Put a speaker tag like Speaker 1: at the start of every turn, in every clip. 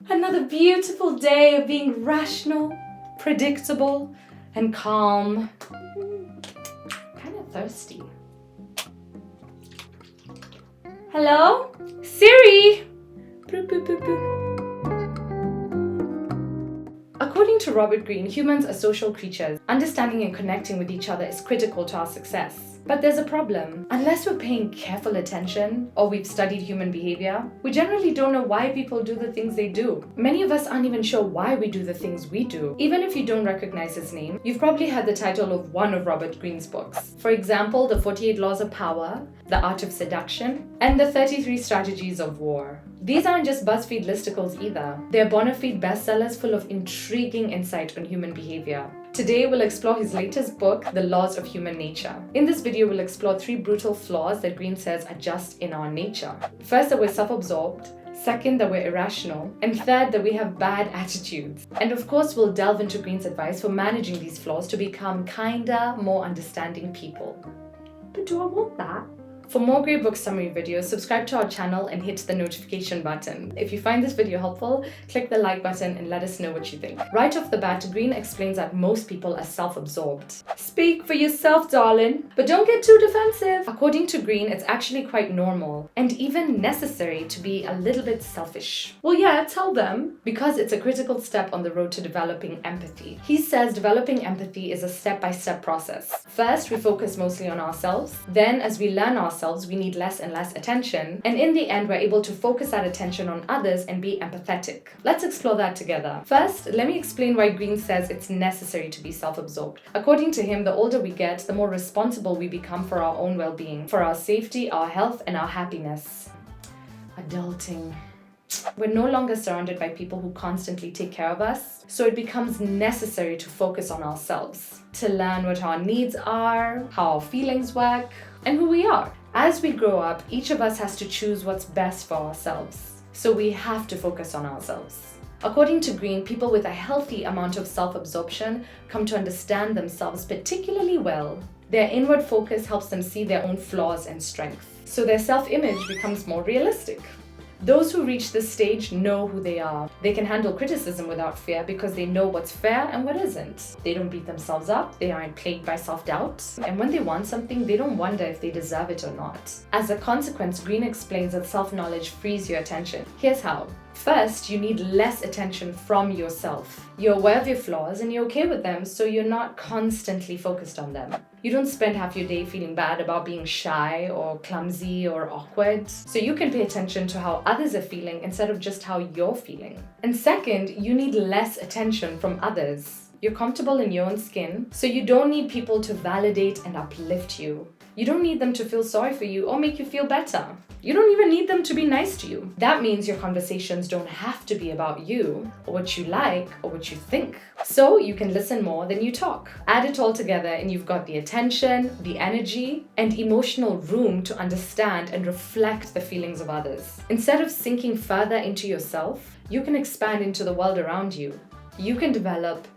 Speaker 1: Another beautiful day of being rational, predictable, and calm. Kind of thirsty. Hello? Siri! Boop, boop, boop, boop. According to Robert Greene, humans are social creatures. Understanding and connecting with each other is critical to our success. But there's a problem. Unless we're paying careful attention or we've studied human behavior, we generally don't know why people do the things they do. Many of us aren't even sure why we do the things we do. Even if you don't recognize his name, you've probably heard the title of one of Robert Greene's books. For example, The 48 Laws of Power, The Art of Seduction, and The 33 Strategies of War. These aren't just BuzzFeed listicles either. They're bona fide bestsellers full of intriguing insight on human behavior. Today, we'll explore his latest book, The Laws of Human Nature. In this video, we'll explore 3 brutal flaws that Greene says are just in our nature. First, that we're self-absorbed. Second, that we're irrational. And third, that we have bad attitudes. And of course, we'll delve into Greene's advice for managing these flaws to become kinder, more understanding people. But do I want that? For more great book summary videos, subscribe to our channel and hit the notification button. If you find this video helpful, click the like button and let us know what you think. Right off the bat, Greene explains that most people are self-absorbed. Speak for yourself, darling, but don't get too defensive. According to Greene, it's actually quite normal and even necessary to be a little bit selfish. Well, yeah, tell them. Because it's a critical step on the road to developing empathy. He says developing empathy is a step-by-step process. First, we focus mostly on ourselves. Then, as we learn ourselves, we need less and less attention, and in the end we're able to focus that attention on others and be empathetic. Let's explore that together. First, let me explain why Greene says it's necessary to be self-absorbed. According to him, the older we get, the more responsible we become for our own well-being, for our safety, our health, and our happiness. Adulting. We're no longer surrounded by people who constantly take care of us, so it becomes necessary to focus on ourselves, to learn what our needs are, how our feelings work, and who we are. As we grow up, each of us has to choose what's best for ourselves, so we have to focus on ourselves. According to Greene, people with a healthy amount of self-absorption come to understand themselves particularly well. Their inward focus helps them see their own flaws and strengths, so their self-image becomes more realistic. Those who reach this stage know who they are. They can handle criticism without fear because they know what's fair and what isn't. They don't beat themselves up, they aren't plagued by self-doubt, and when they want something, they don't wonder if they deserve it or not. As a consequence, Greene explains that self-knowledge frees your attention. Here's how. First, you need less attention from yourself. You're aware of your flaws and you're okay with them, so you're not constantly focused on them. You don't spend half your day feeling bad about being shy or clumsy or awkward, so you can pay attention to how others are feeling instead of just how you're feeling. And second, you need less attention from others. You're comfortable in your own skin, so you don't need people to validate and uplift you. You don't need them to feel sorry for you or make you feel better. You don't even need them to be nice to you. That means your conversations don't have to be about you, or what you like, or what you think. So you can listen more than you talk. Add it all together and you've got the attention, the energy, and emotional room to understand and reflect the feelings of others. Instead of sinking further into yourself, you can expand into the world around you. You can develop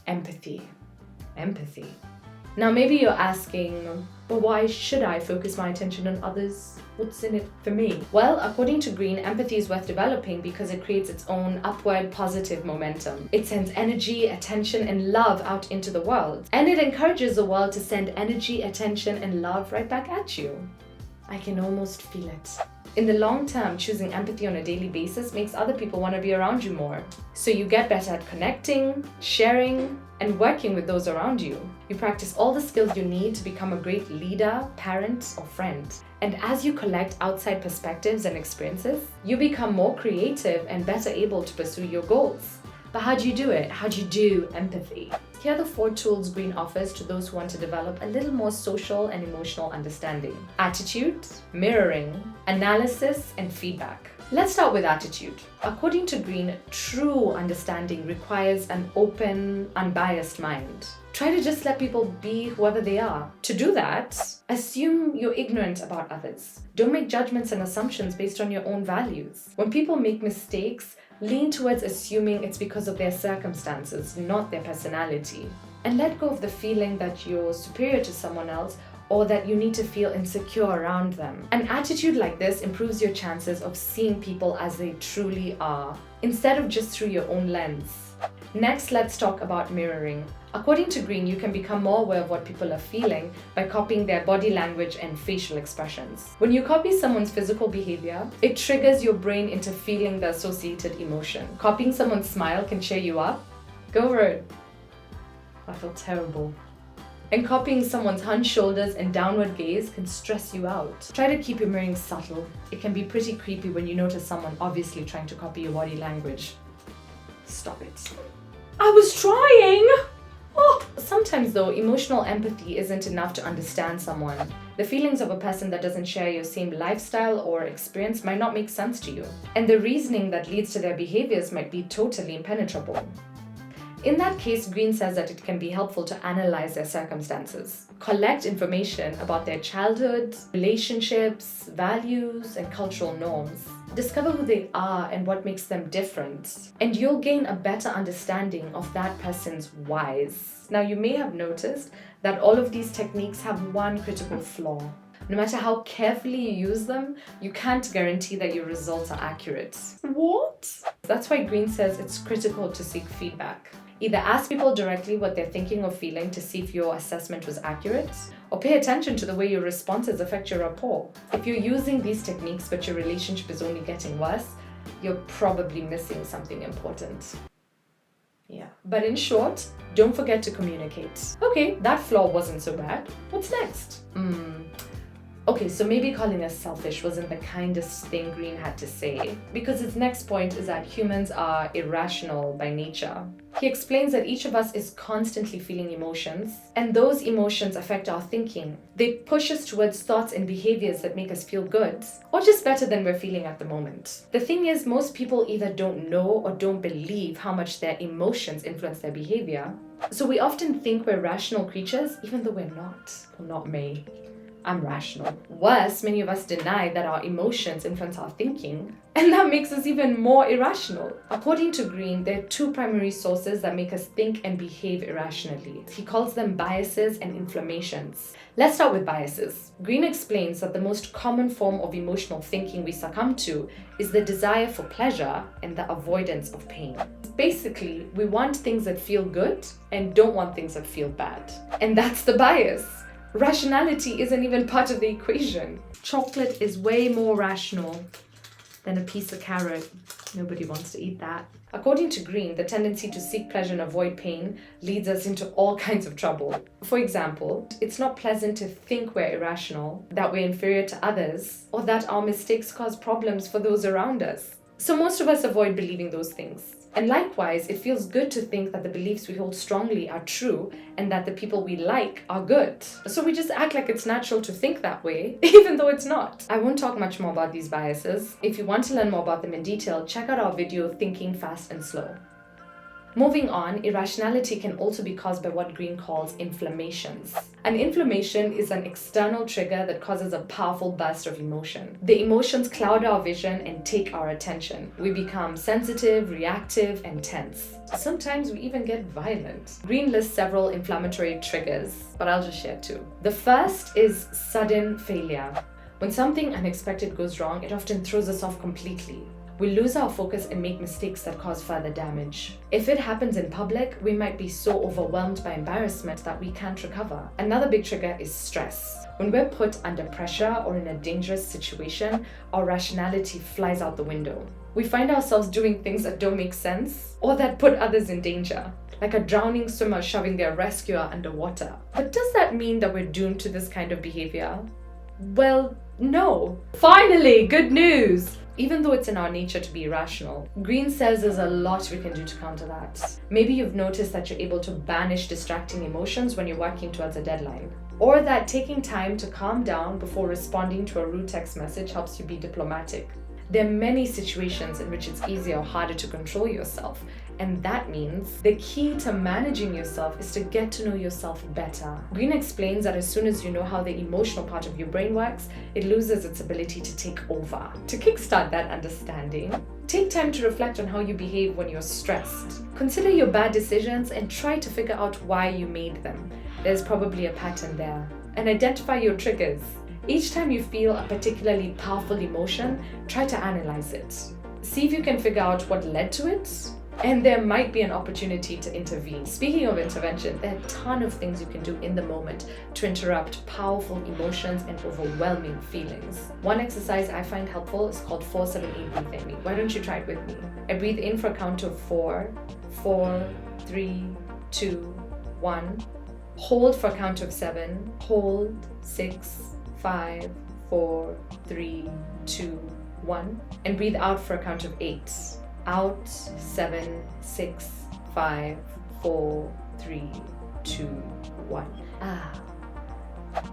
Speaker 1: empathy. Empathy. Now maybe you're asking, but why should I focus my attention on others? What's in it for me? Well, according to Greene, empathy is worth developing because it creates its own upward positive momentum. It sends energy, attention, and love out into the world. And it encourages the world to send energy, attention, and love right back at you. I can almost feel it. In the long term, choosing empathy on a daily basis makes other people want to be around you more. So you get better at connecting, sharing, and working with those around you. You practice all the skills you need to become a great leader, parent, or friend. And as you collect outside perspectives and experiences, you become more creative and better able to pursue your goals. But how do you do it? How do you do empathy? Here are the 4 tools Greene offers to those who want to develop a little more social and emotional understanding. Attitude, mirroring, analysis, and feedback. Let's start with attitude. According to Greene, true understanding requires an open, unbiased mind. Try to just let people be whoever they are. To do that, assume you're ignorant about others. Don't make judgments and assumptions based on your own values. When people make mistakes, lean towards assuming it's because of their circumstances, not their personality. And let go of the feeling that you're superior to someone else or that you need to feel insecure around them. An attitude like this improves your chances of seeing people as they truly are, instead of just through your own lens. Next, let's talk about mirroring. According to Greene, you can become more aware of what people are feeling by copying their body language and facial expressions. When you copy someone's physical behavior, it triggers your brain into feeling the associated emotion. Copying someone's smile can cheer you up. Go for it. I feel terrible. And copying someone's hunched shoulders and downward gaze can stress you out. Try to keep your mirroring subtle. It can be pretty creepy when you notice someone obviously trying to copy your body language. Stop it. I was trying! Oh. Sometimes though, emotional empathy isn't enough to understand someone. The feelings of a person that doesn't share your same lifestyle or experience might not make sense to you. And the reasoning that leads to their behaviors might be totally impenetrable. In that case, Greene says that it can be helpful to analyze their circumstances, collect information about their childhood, relationships, values, and cultural norms. Discover who they are and what makes them different, and you'll gain a better understanding of that person's whys. Now, you may have noticed that all of these techniques have one critical flaw. No matter how carefully you use them, you can't guarantee that your results are accurate. What? That's why Greene says it's critical to seek feedback. Either ask people directly what they're thinking or feeling to see if your assessment was accurate, or pay attention to the way your responses affect your rapport. If you're using these techniques but your relationship is only getting worse, you're probably missing something important. Yeah. But in short, don't forget to communicate. Okay, that flaw wasn't so bad. What's next? Okay, so maybe calling us selfish wasn't the kindest thing Greene had to say, because his next point is that humans are irrational by nature. He explains that each of us is constantly feeling emotions, and those emotions affect our thinking. They push us towards thoughts and behaviors that make us feel good, or just better than we're feeling at the moment. The thing is, most people either don't know or don't believe how much their emotions influence their behavior. So we often think we're rational creatures, even though we're not. Well, not me. I'm rational. Worse, many of us deny that our emotions influence our thinking, and that makes us even more irrational. According to Greene, there are two primary sources that make us think and behave irrationally. He calls them biases and inflammations. Let's start with biases. Greene explains that the most common form of emotional thinking we succumb to is the desire for pleasure and the avoidance of pain. Basically, we want things that feel good and don't want things that feel bad. And that's the bias. Rationality isn't even part of the equation. Chocolate is way more rational than a piece of carrot. Nobody wants to eat that. According to Greene, the tendency to seek pleasure and avoid pain leads us into all kinds of trouble. For example, it's not pleasant to think we're irrational, that we're inferior to others, or that our mistakes cause problems for those around us. So most of us avoid believing those things. And likewise, it feels good to think that the beliefs we hold strongly are true and that the people we like are good. So we just act like it's natural to think that way, even though it's not. I won't talk much more about these biases. If you want to learn more about them in detail, check out our video, Thinking Fast and Slow. Moving on, irrationality can also be caused by what Greene calls inflammations. An inflammation is an external trigger that causes a powerful burst of emotion. The emotions cloud our vision and take our attention. We become sensitive, reactive, and tense. Sometimes we even get violent. Greene lists several inflammatory triggers, but I'll just share two. The first is sudden failure. When something unexpected goes wrong, it often throws us off completely. We lose our focus and make mistakes that cause further damage. If it happens in public, we might be so overwhelmed by embarrassment that we can't recover. Another big trigger is stress. When we're put under pressure or in a dangerous situation, our rationality flies out the window. We find ourselves doing things that don't make sense or that put others in danger, like a drowning swimmer shoving their rescuer underwater. But does that mean that we're doomed to this kind of behavior? Well, no. Finally, good news! Even though it's in our nature to be irrational, Greene says there's a lot we can do to counter that. Maybe you've noticed that you're able to banish distracting emotions when you're working towards a deadline. Or that taking time to calm down before responding to a rude text message helps you be diplomatic. There are many situations in which it's easier or harder to control yourself, and that means the key to managing yourself is to get to know yourself better. Greene explains that as soon as you know how the emotional part of your brain works, it loses its ability to take over. To kickstart that understanding, take time to reflect on how you behave when you're stressed. Consider your bad decisions and try to figure out why you made them. There's probably a pattern there. and identify your triggers. Each time you feel a particularly powerful emotion, try to analyze it. See if you can figure out what led to it, and there might be an opportunity to intervene. Speaking of intervention, there are a ton of things you can do in the moment to interrupt powerful emotions and overwhelming feelings. One exercise I find helpful is called 4-7-8 breathe in. Why don't you try it with me? I breathe in for a count of 4, 4, 3, 2, 1. Hold for a count of 7. Hold 6, 5, 4, 3, 2, 1. And breathe out for a count of 8. Out 7, 6, 5, 4, 3, 2, 1.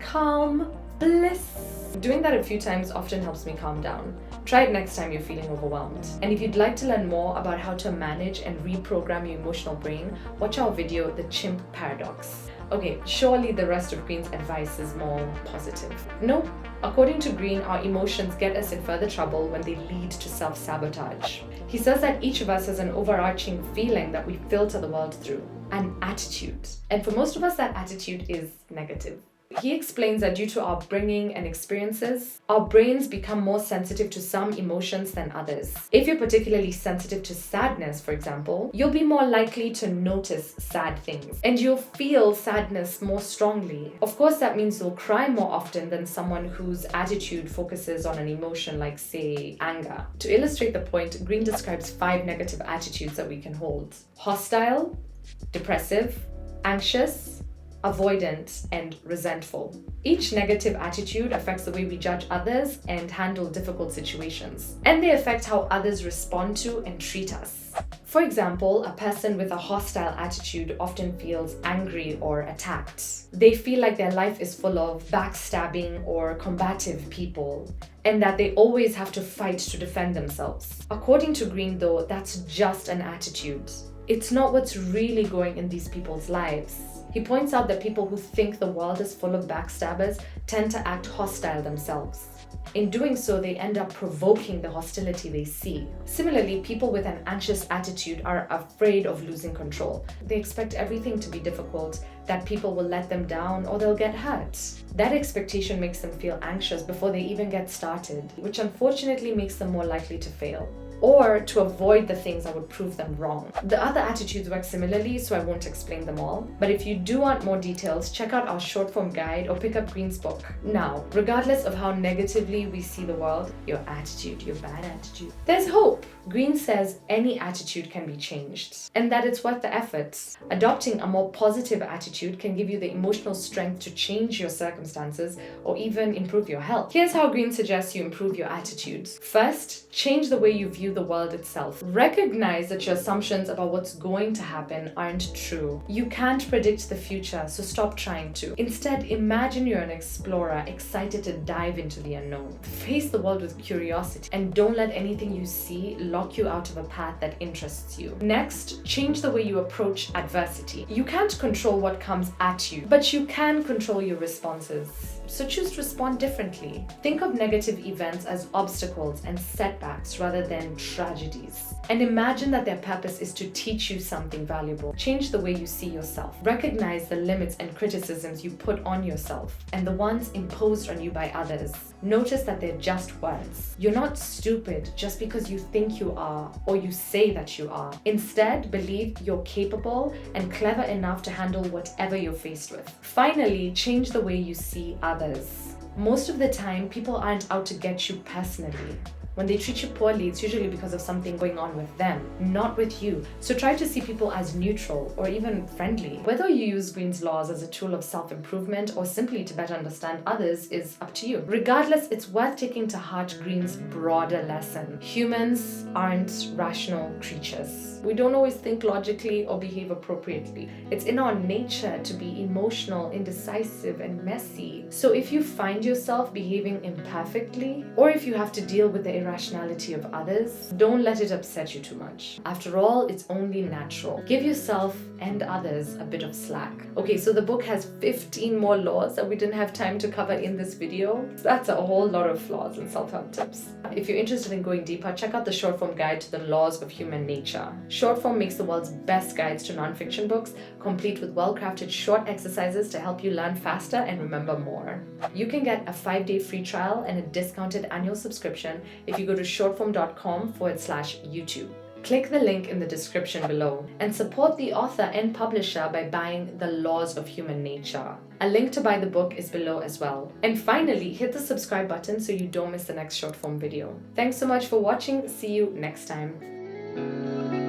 Speaker 1: Calm bliss. Doing that a few times often helps me calm down. Try it next time you're feeling overwhelmed. And if you'd like to learn more about how to manage and reprogram your emotional brain, watch our video, The Chimp Paradox. Okay, surely the rest of Greene's advice is more positive. No, according to Greene, our emotions get us in further trouble when they lead to self-sabotage. He says that each of us has an overarching feeling that we filter the world through, an attitude. And for most of us, that attitude is negative. He explains that due to our upbringing and experiences, our brains become more sensitive to some emotions than others. If you're particularly sensitive to sadness, for example, you'll be more likely to notice sad things, and you'll feel sadness more strongly. Of course, that means you'll cry more often than someone whose attitude focuses on an emotion like, say, anger. To illustrate the point, Greene describes 5 negative attitudes that we can hold: hostile, depressive, anxious, avoidant, and resentful. Each negative attitude affects the way we judge others and handle difficult situations, and they affect how others respond to and treat us. For example, a person with a hostile attitude often feels angry or attacked. They feel like their life is full of backstabbing or combative people, and that they always have to fight to defend themselves. According to Greene, though, that's just an attitude. It's not what's really going in these people's lives. He points out that people who think the world is full of backstabbers tend to act hostile themselves. In doing so, they end up provoking the hostility they see. Similarly, people with an anxious attitude are afraid of losing control. They expect everything to be difficult, that people will let them down or they'll get hurt. That expectation makes them feel anxious before they even get started, which unfortunately makes them more likely to fail, or to avoid the things that would prove them wrong. The other attitudes work similarly, so I won't explain them all. But if you do want more details, check out our short form guide or pick up Greene's book. Now, regardless of how negatively we see the world, your attitude, your bad attitude, there's hope. Greene says any attitude can be changed, and that it's worth the efforts. Adopting a more positive attitude can give you the emotional strength to change your circumstances or even improve your health. Here's how Greene suggests you improve your attitudes. First, change the way you view the world itself. Recognize that your assumptions about what's going to happen aren't true. You can't predict the future, so stop trying to. Instead, imagine you're an explorer, excited to dive into the unknown. Face the world with curiosity, and don't let anything you see lock you out of a path that interests you. Next, change the way you approach adversity. You can't control what comes at you, but you can control your responses. So choose to respond differently. Think of negative events as obstacles and setbacks rather than tragedies. And imagine that their purpose is to teach you something valuable. Change the way you see yourself. Recognize the limits and criticisms you put on yourself and the ones imposed on you by others. Notice that they're just words. You're not stupid just because you think you are or you say that you are. Instead, believe you're capable and clever enough to handle whatever you're faced with. Finally, change the way you see others. Most of the time, people aren't out to get you personally. When they treat you poorly, it's usually because of something going on with them, not with you. So try to see people as neutral or even friendly. Whether you use Greene's laws as a tool of self-improvement or simply to better understand others is up to you. Regardless, it's worth taking to heart Greene's broader lesson. Humans aren't rational creatures. We don't always think logically or behave appropriately. It's in our nature to be emotional, indecisive, and messy. So if you find yourself behaving imperfectly, or if you have to deal with the irrationality of others, don't let it upset you too much. After all, it's only natural. Give yourself and others a bit of slack. Okay, so the book has 15 more laws that we didn't have time to cover in this video. That's a whole lot of flaws and self-help tips. If you're interested in going deeper, check out the Shortform Guide to the Laws of Human Nature. Shortform makes the world's best guides to nonfiction books, complete with well-crafted short exercises to help you learn faster and remember more. You can get a 5-day free trial and a discounted annual subscription if you go to shortform.com/YouTube. Click the link in the description below and support the author and publisher by buying The Laws of Human Nature. A link to buy the book is below as well. And finally, hit the subscribe button so you don't miss the next short form video. Thanks so much for watching. See you next time.